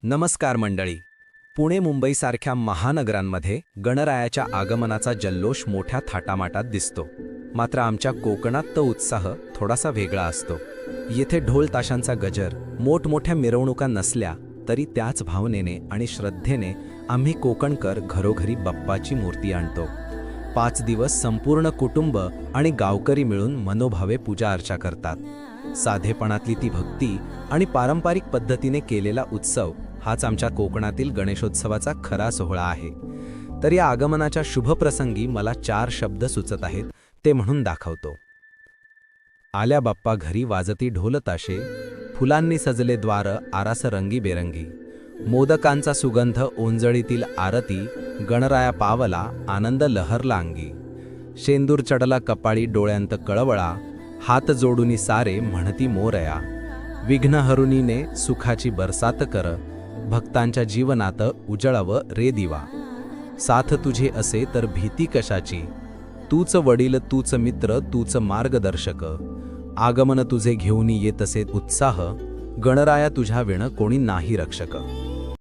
नमस्कार मंडळी. पुणे मुंबईसारख्या महानगरांमध्ये गणरायाच्या आगमनाचा जल्लोष मोठ्या थाटामाटात दिसतो. मात्र आमच्या कोकणात तो उत्साह थोडासा वेगळा असतो. येथे ढोल ताशांचा गजर, मोठमोठ्या मिरवणुका नसल्या तरी त्याच भावनेने आणि श्रद्धेने आम्ही कोकणकर घरोघरी बाप्पाची मूर्ती आणतो. 5 दिवस संपूर्ण कुटुंब आणि गावकरी मिळून मनोभावे पूजा अर्चा करतात. साधेपणातली ती भक्ती आणि पारंपरिक पद्धतीने केलेला उत्सव हाच आमच्या कोकणातील गणेशोत्सवाचा खरा सोहळा आहे. तर या आगमनाच्या शुभप्रसंगी मला 4 शब्द सुचत आहेत, ते म्हणून दाखवतो. आल्या बाप्पा घरी वाजती ढोल ताशे, फुलांनी सजले द्वार आरास रंगीबेरंगी, मोदकांचा सुगंध ओंजळीतील आरती, गणराया पावला आनंद लहरला अंगी, शेंदूर चढला कपाळी डोळ्यांत कळवळा, हात जोडुनी सारे म्हणती मोरया, विघ्न हरुनीने सुखाची बरसात कर, भक्तांच्या जीवनात उजळव रे दिवा, साथ तुझे असे तर भीती कशाची, तूच वडील तूच मित्र तूच मार्गदर्शक, आगमन तुझे घेऊन येत असे उत्साह, गणराया तुझ्या विण कोणी नाही रक्षक.